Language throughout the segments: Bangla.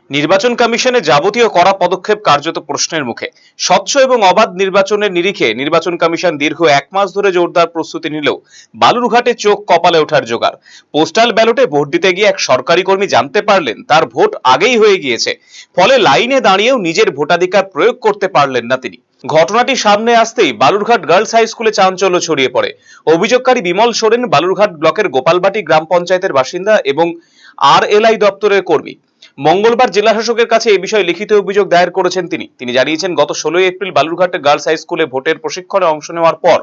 নির্বাচন কমিশনে যাবতীয় কড়া পদক্ষেপ কার্যত প্রশ্নের মুখে। স্বচ্ছ এবং অবাধ নির্বাচনের নিরিখে নির্বাচন কমিশন দীর্ঘ 1 মাস ধরে জোরদার প্রস্তুতি নিলেও বালুরঘাটে চোখ কপালে ওঠার জোগাড়। পোস্টাল ব্যালটে ভোট দিতে গিয়ে এক সরকারি কর্মী জানতে পারলেন তার ভোট আগেই হয়ে গিয়েছে, ফলে লাইনে দাঁড়িয়েও নিজের ভোটাধিকার প্রয়োগ করতে পারলেন না তিনি। ঘটনাটি সামনে আসতেই বালুরঘাট গার্লস হাই স্কুলে চাঞ্চল্য ছড়িয়ে পড়ে। অভিযোগকারী বিমল সোরেন বালুরঘাট ব্লকের গোপালবাটি গ্রাম পঞ্চায়েতের বাসিন্দা এবং RLI দপ্তরের কর্মী। মঙ্গলবার জেলা শাসকের কাছে এই বিষয়ে লিখিত অভিযোগ দায়ের করেছেন তিনি জানিয়েছেন, গত 16 এপ্রিল বালুরঘাটে গার্লস হাই স্কুলে ভোটের প্রশিক্ষণে অংশ নেওয়ার পর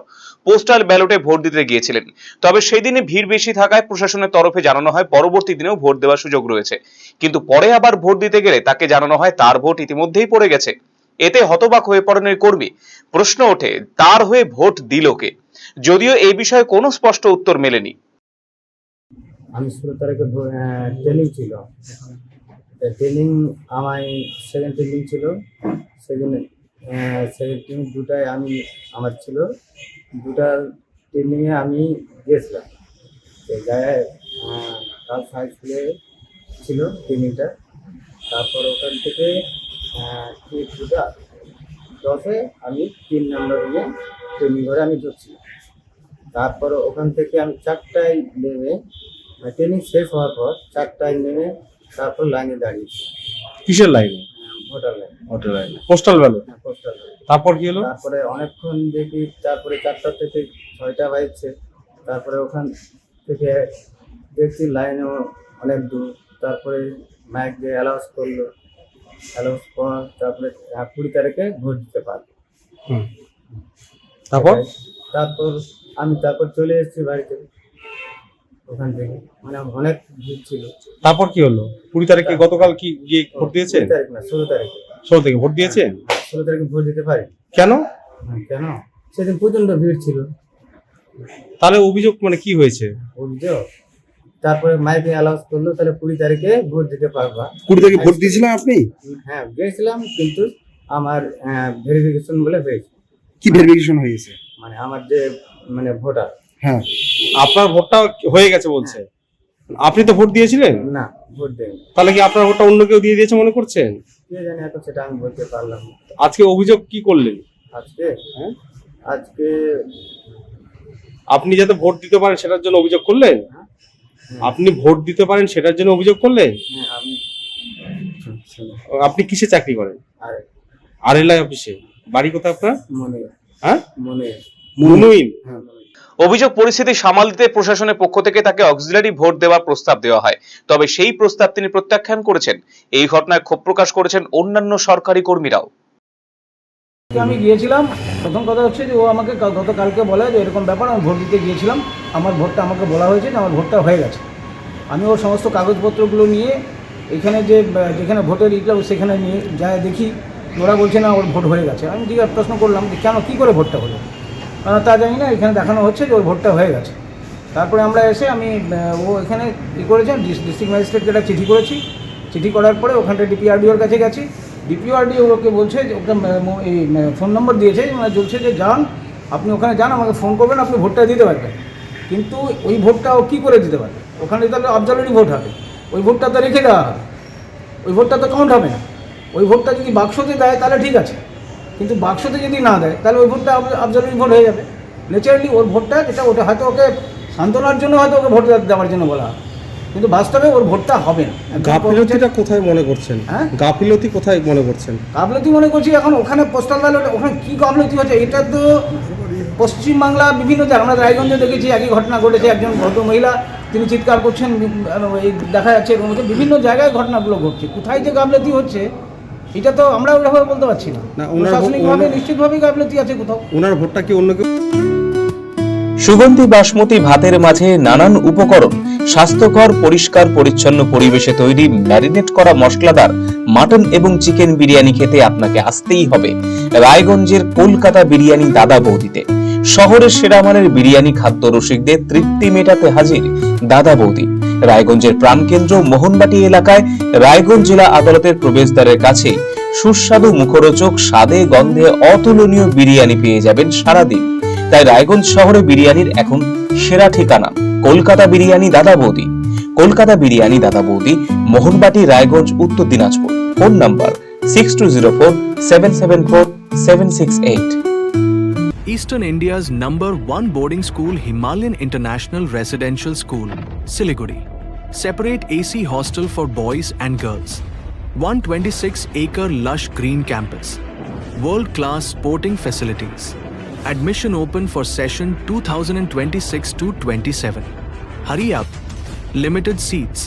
পোস্টাল ব্যালটে ভোট দিতে গিয়েছিলেন। তবে সেই দিনে ভিড় বেশি থাকায় প্রশাসনের তরফে জানানো হয় পরবর্তী দিনেও ভোট দেওয়ার সুযোগ রয়েছে, কিন্তু পরে আবার ভোট দিতে গেলে তাকে জানানো হয় তার ভোট ইতিমধ্যেই পড়ে গেছে। এতে হতবাক হয়ে পড়েন এই কর্মী। প্রশ্ন ওঠে, তার হয়ে ভোট দিল কে? যদিও এই বিষয়ে কোনো স্পষ্ট উত্তর মেলেনি। আমি 16 তারিখে ট্রেনিং ছিল, ট্রেনিং আমার সেকেন্ড ট্রেনিং ছিল। সেকেন্ড ট্রেনিং দুটায় আমার ছিল, দুটা ট্রেনিংয়ে আমি গিয়েছিলাম। সেই জায়গায় গার্লস হাই স্কুলে ছিল ট্রেনিংটা। তারপর ওখান থেকে 10-এ আমি 3 নম্বর নিয়ে ট্রেনিং করে আমি ঢুকছিলাম। তারপর ওখান থেকে আমি 4টায় নেমে, ট্রেনিং শেষ হওয়ার পর 4টায় নেমে তারপর লাইনে দাঁড়িয়েছি। কিসের লাইনে? Voter line. ভোটার লাইনে, পোস্টাল ব্যালট। Postal line. তারপর কি হলো? তারপরে অনেকক্ষণ দেখি, তারপরে 4টা থেকে 6টা বাজছে। তারপরে ওখান থেকে দেখছি লাইনেও অনেক দূর। তারপরে মাইক দিয়ে অ্যালাউন্স করলো, অ্যালাউন্স পর তারপরে 20 তারিখে ভোট দিতে পারবো। তারপর আমি চলে এসেছি বাড়িতে। ওখান থেকে মানে অনেক ভিড় ছিল। তারপর কি হলো? 20 তারিখে গতকাল কি গিয়ে ভোট দিয়েছেন? 20 তারিখ না, 16 তারিখে। 16 তারিখে ভোট দিয়েছেন? 16 তারিখে ভোট দিতে পারি। কেন? কেন? সেদিন প্রচন্ড ভিড় ছিল। তাহলে অভিযোগ মানে কি হয়েছে? অভিযোগ তারপরে মাইকে অ্যালাউন্স করলো, তাহলে 20 তারিখে ভোট দিতে পারবা। 20 তারিখে ভোট দিয়েছিলেন আপনি? হ্যাঁ, গিয়েছিলাম, কিন্তু আমার ভেরিফিকেশন বলে হয়েছে। কি ভেরিফিকেশন হয়েছে? মানে আমার যে ভোটার। হ্যাঁ, আপনার ভোটটা হয়ে গেছে বলছে। আপনি তো ভোট দিয়েছিলেন না, ভোট দেয়নি। তাহলে কি আপনার ভোটটা অন্য কেউ দিয়ে দিয়েছে মনে করছেন? কে জানে, এখন সেটা আমি বলতে পারলাম না। আজকে অভিযোগ কি করলেন? আজকে আপনি যাতে ভোট দিতে পারেন সেটার জন্য অভিযোগ করলেন? আপনি ভোট দিতে পারেন সেটার জন্য অভিযোগ করলেন? আপনি কিসে চাকরি করেন? RLI অফিসে। বাড়ি কোথায় আপনার? মনুইন। অভিযোগ পরিস্থিতি সামাল দিতে প্রশাসনের পক্ষ থেকে তাকে অক্সিলারি ভোট দেওয়ার প্রস্তাব দেওয়া হয়, তবে সেই প্রস্তাব তিনি প্রত্যাখ্যান করেছেন। এই ঘটনায় ক্ষোভ প্রকাশ করেছেন অন্যান্য সরকারি কর্মীরাও। আমি গিয়েছিলাম, প্রথম কথা হচ্ছে যে ও আমাকে গতকালকে বলে যে এরকম ব্যাপার, আমি ভোট দিতে গিয়েছিলাম, আমার ভোটটা আমাকে বলা হয়েছে যে আমার ভোটটা হয়ে গেছে। আমি ওর সমস্ত কাগজপত্রগুলো নিয়ে এখানে যেখানে ভোটের ইটা সেখানে নিয়ে যায়, দেখি ওরা বলছে না ওর ভোট হয়ে গেছে। আমি জিজ্ঞাসা প্রশ্ন করলাম যে কেন, কী করে ভোটটা হলো? তা জানি না, এখানে দেখানো হচ্ছে যে ওর ভোটটা হয়ে গেছে। তারপরে আমরা এসে ও এখানে কী করেছেন, ডিস্ট্রিক্ট ম্যাজিস্ট্রেটকে একটা চিঠি করেছি। চিঠি করার পরে ওখানটা DPRDOর কাছে গেছি। DPRDO ওকে বলছে যে ওকে এই ফোন নম্বর দিয়েছে, বলছে যে যান, আপনি ওখানে যান, আমাকে ফোন করবেন, আপনি ভোটটা দিতে পারবেন। কিন্তু ওই ভোটটা ও কী করে দিতে পারবে? ওখানে তাহলে অবজারভারি ভোট হবে, ওই ভোটটা তো রেখে দেওয়া হবে, ওই ভোটটা তো কাউন্ট হবে না। ওই ভোটটা যদি বাক্সতে দেয় তাহলে ঠিক আছে, কিন্তু বাক্সতে যদি না দেয় তাহলে ওই ভোটটা অবজারভারি ভোট হয়ে যাবে। ন্যাচারালি ওর ভোটটা ওটা হয়তো ওকে সান্ত্বনার জন্য হয়তো ওকে ভোট দেওয়ার জন্য বলা হয়, কিন্তু বাস্তবে ওর ভোটটা হবে না। গাফিলতিটা কোথায় মনে করছেন? গাফিলতি কোথায় মনে করছেন? গাফিলতি মনে করছি এখন ওখানে পোস্টাল ব্যালট, ওখানে কী গাফিলতি হচ্ছে? এটা তো পশ্চিমবাংলা বিভিন্ন জায়গায়, আমরা রায়গঞ্জে দেখেছি একই ঘটনা ঘটেছে। একজন ভদ্র মহিলা তিনি চিৎকার করছেন, দেখা যাচ্ছে এর মধ্যে বিভিন্ন জায়গায় ঘটনাগুলো ঘটছে। কোথায় যে গাফিলতি হচ্ছে এটা তো আমরা ওইভাবে বলতে পারছি না। প্রশাসনিকভাবে নিশ্চিতভাবেই গাফিলতি আছে কোথাও। ওনার ভোটটা কি অন্য কেউ? সুগন্ধি বাসমতি ভাতের মাঝে নানান উপকরণ, স্বাস্থ্যকর পরিষ্কার পরিচ্ছন্ন পরিবেশে তৈরি ম্যারিনেট করা মশলাদার মাটন এবং চিকেন বিরিয়ানি খেতে আপনাকে আসতেই হবে রায়গঞ্জের কলকাতা বিরিয়ানি দাদা বৌদিতে। শহরের সেরা মানের বিরিয়ানি খাদ্য রসিকদের তৃপ্তি মেটাতে হাজির দাদা বৌদি। রায়গঞ্জের প্রাণকেন্দ্র মোহনবাটি এলাকায় রায়গঞ্জ জেলা আদালতের প্রবেশদ্বারের কাছে সুস্বাদু মুখরোচক স্বাদে গন্ধে অতুলনীয় বিরিয়ানি পেয়ে যাবেন সারাদিন। তাই রায়গঞ্জ শহরে বিরিয়ানির এখন সেরা ঠিকানা কলকাতা বিরিয়ানি দাদা বৌদি। কলকাতা বিরিয়ানি দাদা বৌদি, মোহনবাটি, রায়গঞ্জ, উত্তর Dinajpur. Phone number 6204-774-768। Eastern India's #1 boarding school, Himalayan International Residential School, Siliguri. Separate AC hostel for boys and girls. 126-acre lush green campus. World-class sporting facilities. Admission open for session 2026 to 27. Hurry up. Limited seats.